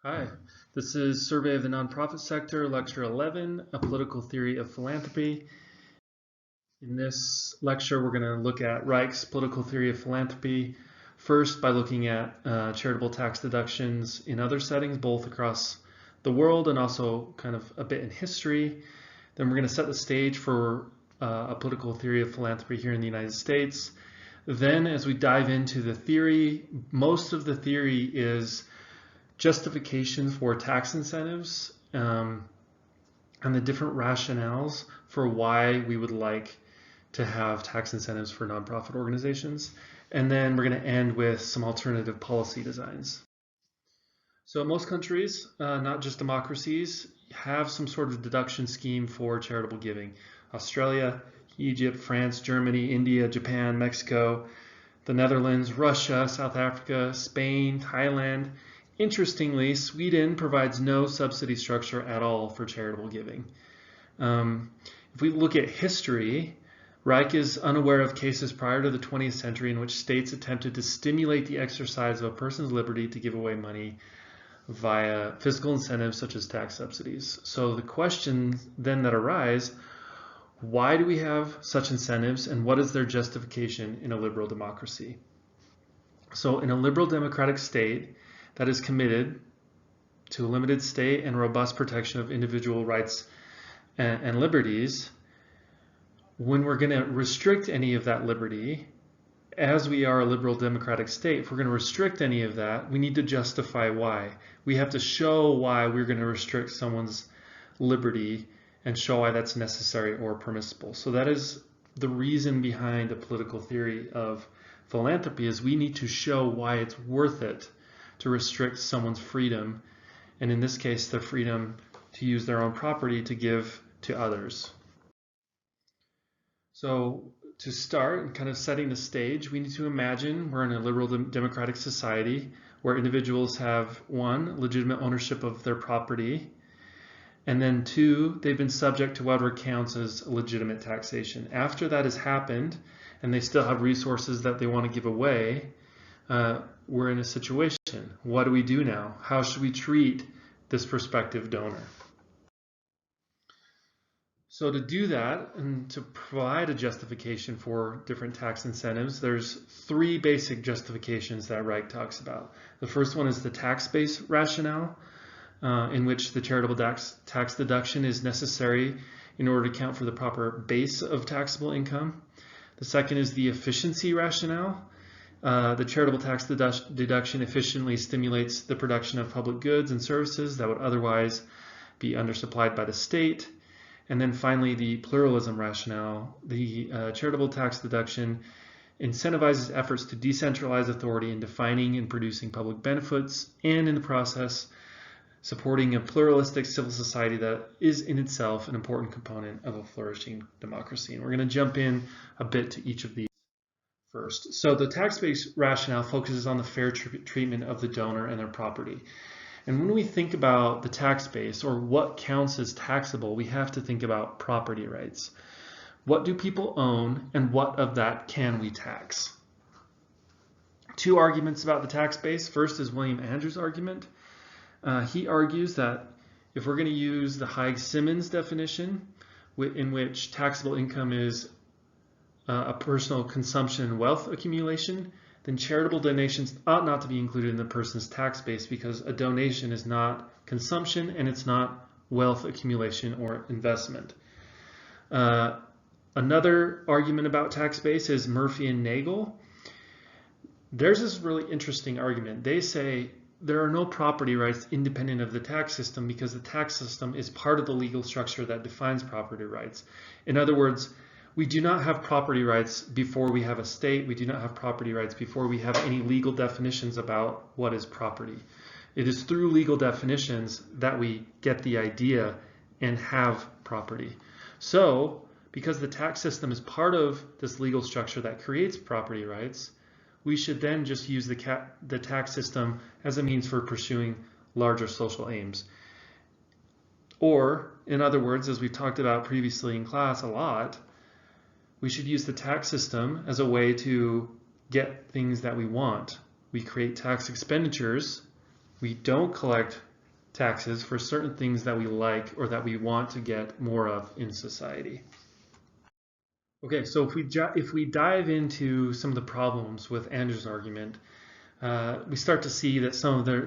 Hi, this is Survey of the Nonprofit Sector, Lecture 11, A Political Theory of Philanthropy. In this lecture, we're going to look at Reich's political theory of philanthropy, first by looking at charitable tax deductions in other settings, both across the world and also kind of a bit in history. Then we're going to set the stage for a political theory of philanthropy here in the United States. Then as we dive into the theory, most of the theory is justification for tax incentives and the different rationales for why we would like to have tax incentives for nonprofit organizations. And then we're going to end with some alternative policy designs. So most countries, not just democracies, have some sort of deduction scheme for charitable giving. Australia, Egypt, France, Germany, India, Japan, Mexico, the Netherlands, Russia, South Africa, Spain, Thailand. Interestingly, Sweden provides no subsidy structure at all for charitable giving. If we look at history, Reich is unaware of cases prior to the 20th century in which states attempted to stimulate the exercise of a person's liberty to give away money via fiscal incentives such as tax subsidies. So the questions then that arise, why do we have such incentives and what is their justification in a liberal democracy? So in a liberal democratic state that is committed to a limited state and robust protection of individual rights and liberties, when we're going to restrict any of that liberty, as we are a liberal democratic state, if we're going to restrict any of that, we need to justify why. We have to show why we're going to restrict someone's liberty and show why that's necessary or permissible. So that is the reason behind a political theory of philanthropy, is we need to show why it's worth it to restrict someone's freedom, and in this case, the freedom to use their own property to give to others. So to start and kind of setting the stage, we need to imagine we're in a liberal democratic society where individuals have, one, legitimate ownership of their property, and then two, they've been subject to whatever counts as legitimate taxation. After that has happened, and they still have resources that they want to give away, we're in a situation. What do we do now? How should we treat this prospective donor? So to do that and to provide a justification for different tax incentives, there's three basic justifications that Reich talks about. The first one is the tax-based rationale, in which the charitable tax deduction is necessary in order to account for the proper base of taxable income. The second is the efficiency rationale. The charitable tax deduction efficiently stimulates the production of public goods and services that would otherwise be undersupplied by the state. And then finally, the pluralism rationale. The charitable tax deduction incentivizes efforts to decentralize authority in defining and producing public benefits, and in the process, supporting a pluralistic civil society that is in itself an important component of a flourishing democracy. And we're going to jump in a bit to each of these first. So the tax-based rationale focuses on the fair treatment of the donor and their property. And when we think about the tax base, or what counts as taxable, we have to think about property rights. What do people own, and what of that can we tax? Two arguments about the tax base. First is William Andrews' argument. He argues that if we're going to use the Hyde-Simmons definition, in which taxable income is a personal consumption and wealth accumulation, then charitable donations ought not to be included in the person's tax base, because a donation is not consumption and it's not wealth accumulation or investment. Another argument about tax base is Murphy and Nagel. There's this really interesting argument. They say there are no property rights independent of the tax system because the tax system is part of the legal structure that defines property rights. In other words, we do not have property rights before we have a state. We do not have property rights before we have any legal definitions about what is property. It is through legal definitions that we get the idea and have property. So, because the tax system is part of this legal structure that creates property rights, we should then just use the tax system as a means for pursuing larger social aims. Or, in other words, as we've talked about previously in class a lot, we should use the tax system as a way to get things that we want. We create tax expenditures. We don't collect taxes for certain things that we like or that we want to get more of in society. Okay, so if we dive into some of the problems with Andrew's argument, we start to see that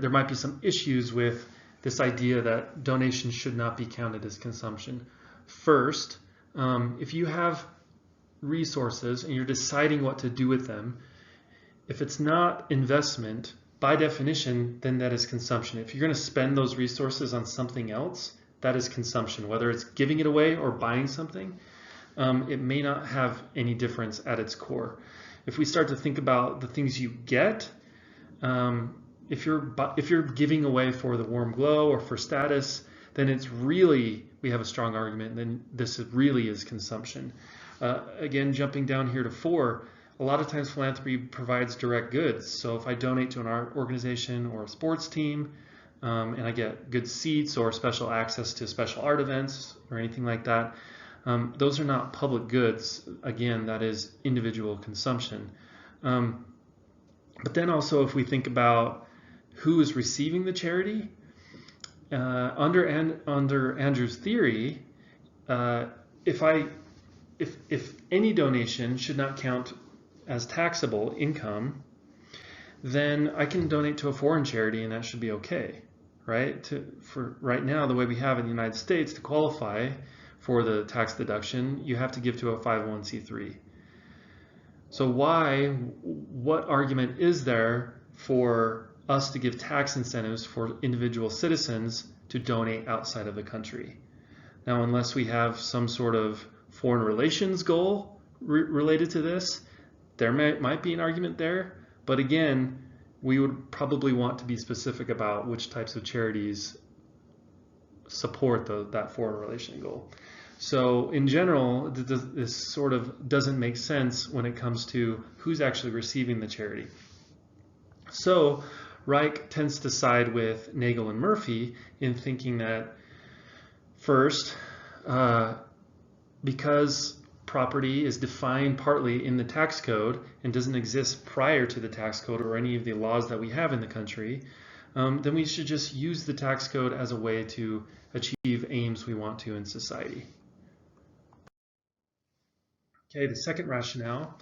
there might be some issues with this idea that donations should not be counted as consumption. First, if you have resources and you're deciding what to do with them, if it's not investment, by definition, then that is consumption. If you're going to spend those resources on something else, that is consumption, whether it's giving it away or buying something. It may not have any difference at its core. If we start to think about the things you get, if you're giving away for the warm glow or for status, then we have a strong argument, then this really is consumption. Again, jumping down here to 4, a lot of times philanthropy provides direct goods. So if I donate to an art organization or a sports team, and I get good seats or special access to special art events or anything like that, those are not public goods. Again, that is individual consumption. But then also, if we think about who is receiving the charity, under Andrew's theory, if any donation should not count as taxable income, then I can donate to a foreign charity and that should be okay, right? For right now, the way we have in the United States, to qualify for the tax deduction, you have to give to a 501c3. So what argument is there for us to give tax incentives for individual citizens to donate outside of the country? Now, unless we have some sort of foreign relations goal related to this, there might be an argument there. But again, we would probably want to be specific about which types of charities support that foreign relation goal. So in general, this sort of doesn't make sense when it comes to who's actually receiving the charity. So Reich tends to side with Nagel and Murphy in thinking that first, because property is defined partly in the tax code and doesn't exist prior to the tax code or any of the laws that we have in the country, then we should just use the tax code as a way to achieve aims we want to in society. Okay, the second rationale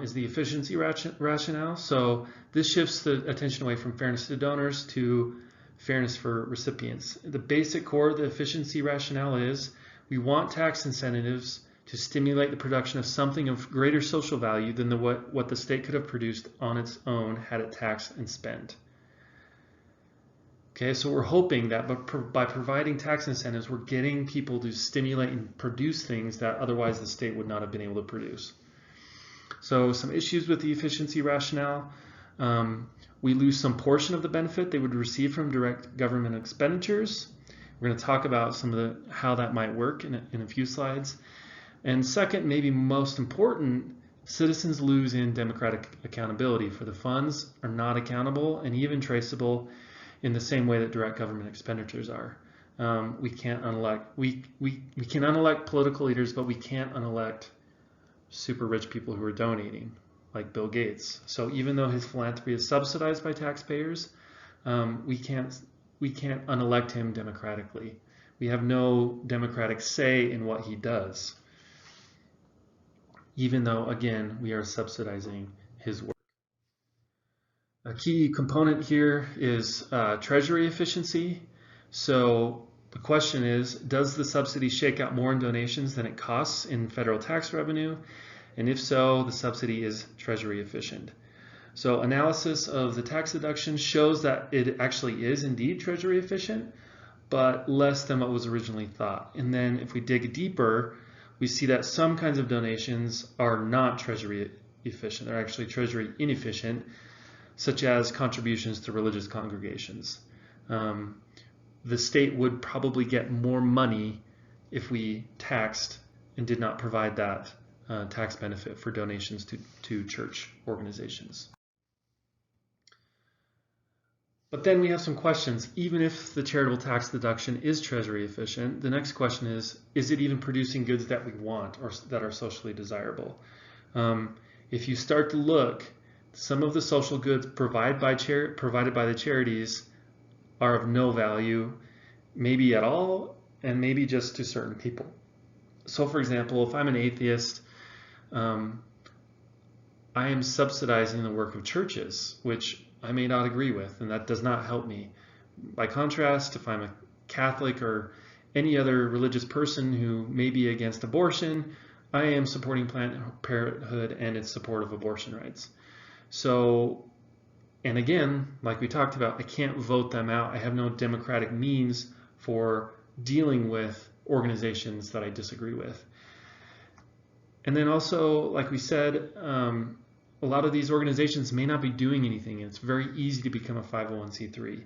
is the efficiency rationale. So this shifts the attention away from fairness to donors to fairness for recipients. The basic core of the efficiency rationale is we want tax incentives to stimulate the production of something of greater social value than what the state could have produced on its own had it taxed and spent. Okay, so we're hoping that by providing tax incentives, we're getting people to stimulate and produce things that otherwise the state would not have been able to produce. So some issues with the efficiency rationale. We lose some portion of the benefit they would receive from direct government expenditures. We're going to talk about how that might work in a few slides. And second, maybe most important, citizens lose in democratic accountability, for the funds are not accountable and even traceable in the same way that direct government expenditures are. We can unelect political leaders, but we can't unelect super rich people who are donating, like Bill Gates. So even though his philanthropy is subsidized by taxpayers, we can't unelect him democratically. We have no democratic say in what he does, even though, again, we are subsidizing his work. A key component here is treasury efficiency. So the question is, does the subsidy shake out more in donations than it costs in federal tax revenue? And if so, the subsidy is treasury efficient. So analysis of the tax deduction shows that it actually is indeed treasury efficient, but less than what was originally thought. And then if we dig deeper, we see that some kinds of donations are not treasury efficient. They're actually treasury inefficient, such as contributions to religious congregations. The state would probably get more money if we taxed and did not provide that tax benefit for donations to church organizations. But then we have some questions. Even if the charitable tax deduction is treasury efficient, the next question is it even producing goods that we want or that are socially desirable? If you start to look, some of the social goods provided by the charities are of no value, maybe at all, and maybe just to certain people. So for example, if I'm an atheist, I am subsidizing the work of churches, which I may not agree with, and that does not help me. By contrast, if I'm a Catholic or any other religious person who may be against abortion, I am supporting Planned Parenthood and its support of abortion rights. So, and again, like we talked about, I can't vote them out. I have no democratic means for dealing with organizations that I disagree with. And then also, like we said, a lot of these organizations may not be doing anything, and it's very easy to become a 501c3.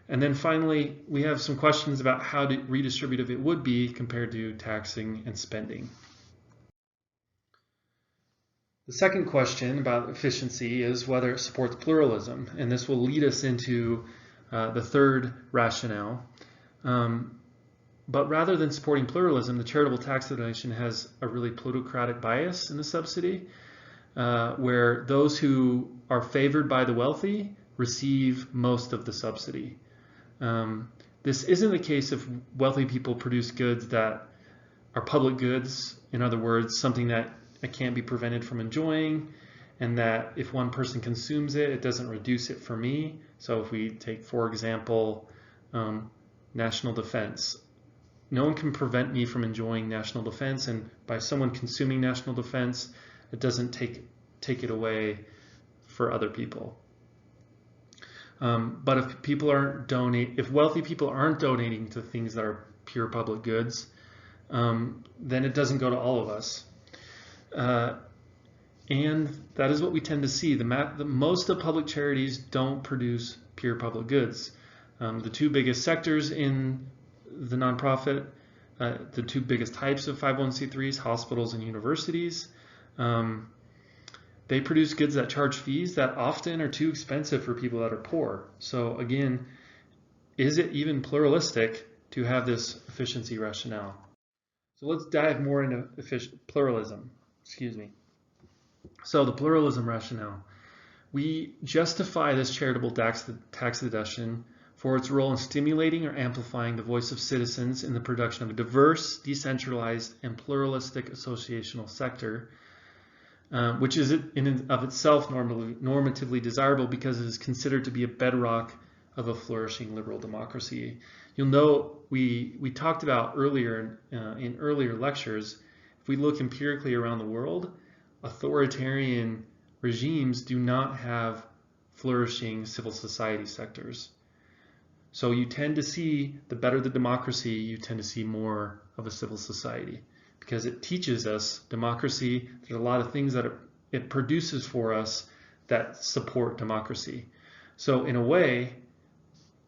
And then finally, we have some questions about how redistributive it would be compared to taxing and spending. The second question about efficiency is whether it supports pluralism, and this will lead us into the third rationale. But rather than supporting pluralism, the charitable tax deduction has a really plutocratic bias in the subsidy, where those who are favored by the wealthy receive most of the subsidy. This isn't the case if wealthy people produce goods that are public goods, in other words, something that can't be prevented from enjoying, and that if one person consumes it, it doesn't reduce it for me. So if we take, for example, national defense. No one can prevent me from enjoying national defense, and by someone consuming national defense, it doesn't take it away for other people. But if people aren't if wealthy people aren't donating to things that are pure public goods, then it doesn't go to all of us. And that is what we tend to see. Most of public charities don't produce pure public goods. The two biggest sectors in the nonprofit, the two biggest types of 501c3s, hospitals and universities, they produce goods that charge fees that often are too expensive for people that are poor. So again, is it even pluralistic to have this efficiency rationale? So let's dive more into pluralism. So the pluralism rationale. We justify this charitable tax deduction for its role in stimulating or amplifying the voice of citizens in the production of a diverse, decentralized, and pluralistic associational sector, which is in and of itself normatively desirable because it is considered to be a bedrock of a flourishing liberal democracy. You'll note we talked about earlier in earlier lectures, if we look empirically around the world, authoritarian regimes do not have flourishing civil society sectors. So you tend to see, the better the democracy, you tend to see more of a civil society, because it teaches us democracy. There's a lot of things that it produces for us that support democracy. So in a way,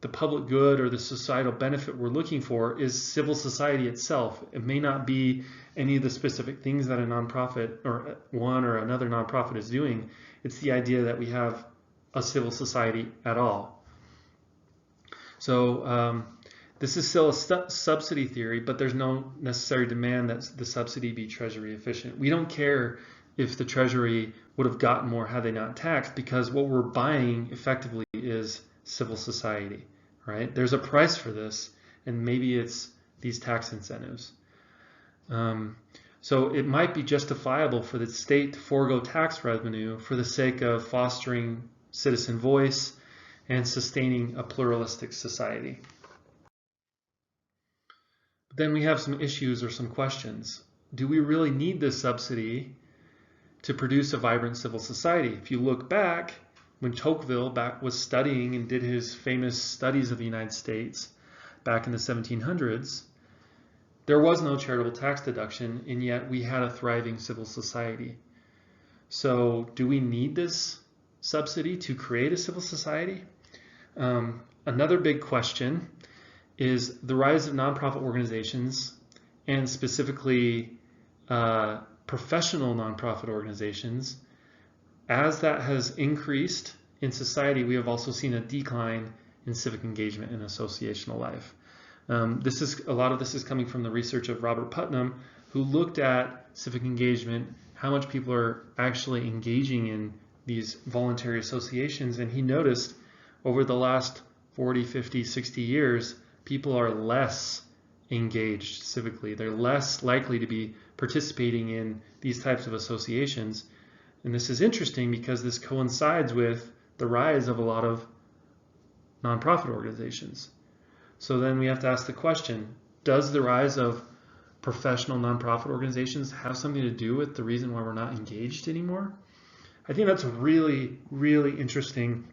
the public good or the societal benefit we're looking for is civil society itself. It may not be any of the specific things that a nonprofit or one or another nonprofit is doing. It's the idea that we have a civil society at all. So this is still a subsidy theory, but there's no necessary demand that the subsidy be treasury efficient. We don't care if the treasury would have gotten more had they not taxed, because what we're buying effectively is civil society, right? There's a price for this, and maybe it's these tax incentives. So it might be justifiable for the state to forego tax revenue for the sake of fostering citizen voice and sustaining a pluralistic society. But then we have some issues or some questions. Do we really need this subsidy to produce a vibrant civil society? If you look back, when Tocqueville was studying and did his famous studies of the United States back in the 1700s, there was no charitable tax deduction, and yet we had a thriving civil society. So do we need this subsidy to create a civil society? Another big question is the rise of nonprofit organizations, and specifically professional nonprofit organizations. As that has increased in society, we have also seen a decline in civic engagement and associational life. A lot of this is coming from the research of Robert Putnam, who looked at civic engagement, how much people are actually engaging in these voluntary associations, and he noticed over the last 40, 50, 60 years, people are less engaged civically. They're less likely to be participating in these types of associations. And this is interesting because this coincides with the rise of a lot of nonprofit organizations. So then we have to ask the question, does the rise of professional nonprofit organizations have something to do with the reason why we're not engaged anymore? I think that's a really, really interesting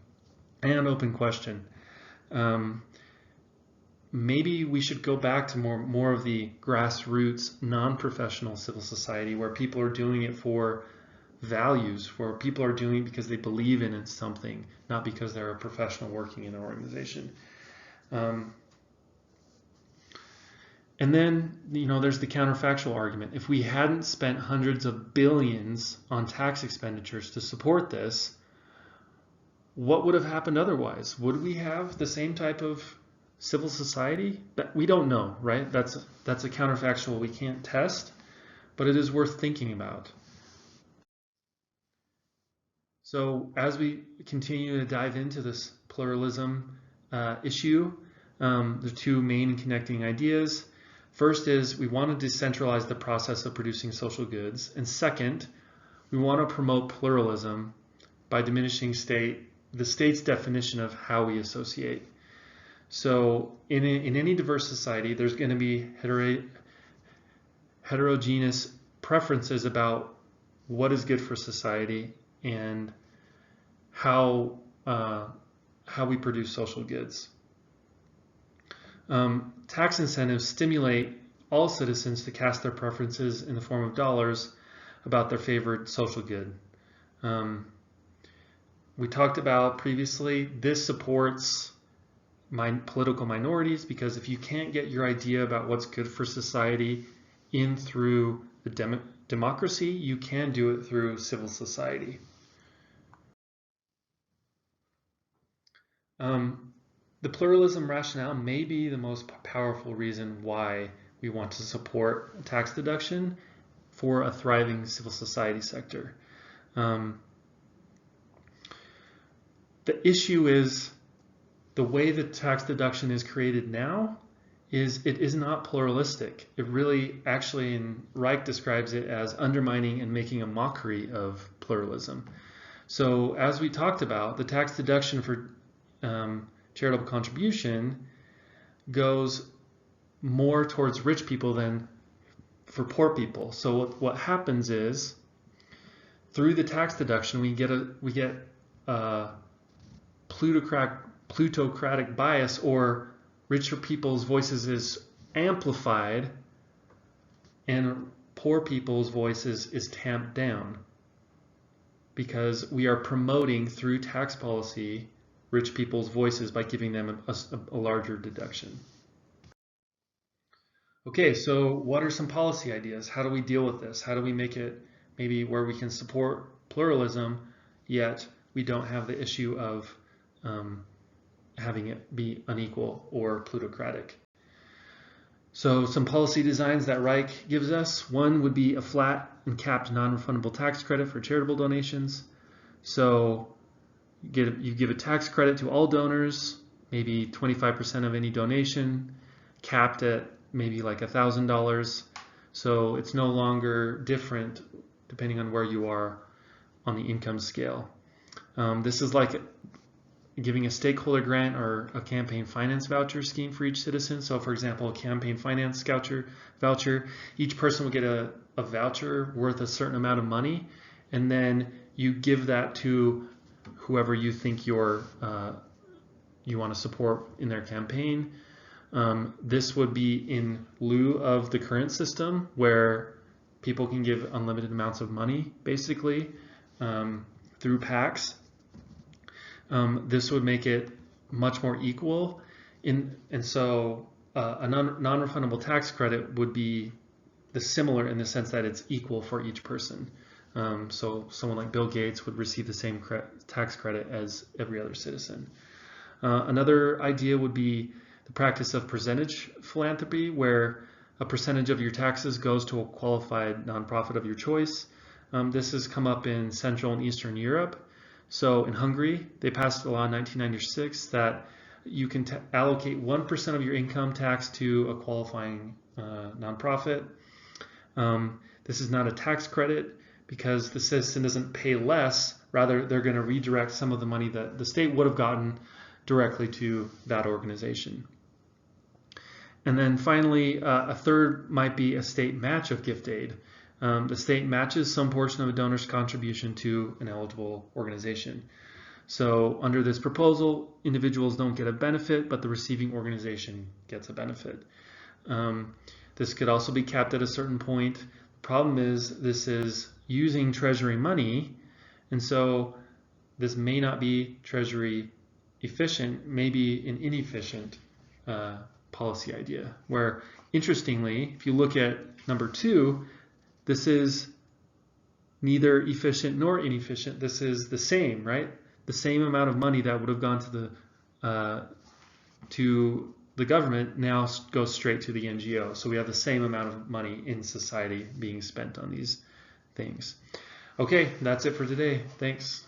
and open question. Maybe we should go back to more of the grassroots, non-professional civil society where people are doing it for values, where people are doing it because they believe in it something, not because they're a professional working in an organization. And then, there's the counterfactual argument. If we hadn't spent hundreds of billions on tax expenditures to support this, what would have happened otherwise? Would we have the same type of civil society? We don't know, right? That's a counterfactual we can't test, but it is worth thinking about. So as we continue to dive into this pluralism issue, there are two main connecting ideas. First is we want to decentralize the process of producing social goods. And second, we want to promote pluralism by diminishing the state's definition of how we associate. So in any diverse society, there's going to be heterogeneous preferences about what is good for society and how we produce social goods. Tax incentives stimulate all citizens to cast their preferences in the form of dollars about their favorite social good. We talked about previously, this supports political minorities because if you can't get your idea about what's good for society in through the democracy, you can do it through civil society. The pluralism rationale may be the most powerful reason why we want to support a tax deduction for a thriving civil society sector. The issue is the way the tax deduction is created now it is not pluralistic. It really actually, and Reich describes it as undermining and making a mockery of pluralism. So as we talked about, the tax deduction for charitable contribution goes more towards rich people than for poor people. So what happens is through the tax deduction we get a plutocratic bias, or richer people's voices is amplified and poor people's voices is tamped down because we are promoting through tax policy rich people's voices by giving them a larger deduction. Okay, so what are some policy ideas? How do we deal with this? How do we make it maybe where we can support pluralism, yet we don't have the issue of having it be unequal or plutocratic? So some policy designs that Reich gives us. One would be a flat and capped non-refundable tax credit for charitable donations. So you give a tax credit to all donors, maybe 25% of any donation, capped at maybe like $1,000. So it's no longer different depending on where you are on the income scale. This is like giving a stakeholder grant or a campaign finance voucher scheme for each citizen. So for example, a campaign finance voucher, each person will get a voucher worth a certain amount of money, and then you give that to whoever you think you want to support in their campaign. This would be in lieu of the current system where people can give unlimited amounts of money, basically, through PACs. This would make it much more equal. And so a non-refundable tax credit would be similar in the sense that it's equal for each person. So someone like Bill Gates would receive the same tax credit as every other citizen. Another idea would be the practice of percentage philanthropy, where a percentage of your taxes goes to a qualified nonprofit of your choice. This has come up in Central and Eastern Europe. So in Hungary, they passed a law in 1996 that you can allocate 1% of your income tax to a qualifying nonprofit. This is not a tax credit because the citizen doesn't pay less. Rather, they're going to redirect some of the money that the state would have gotten directly to that organization. And then finally, a third might be a state match of gift aid. The state matches some portion of a donor's contribution to an eligible organization. So under this proposal, individuals don't get a benefit, but the receiving organization gets a benefit. This could also be capped at a certain point. The problem is this is using Treasury money, and so this may not be Treasury efficient, maybe an inefficient policy idea, where interestingly, if you look at number 2, this is neither efficient nor inefficient. This is the same, right? The same amount of money that would have gone to the government now goes straight to the NGO. So we have the same amount of money in society being spent on these things. Okay, that's it for today. Thanks.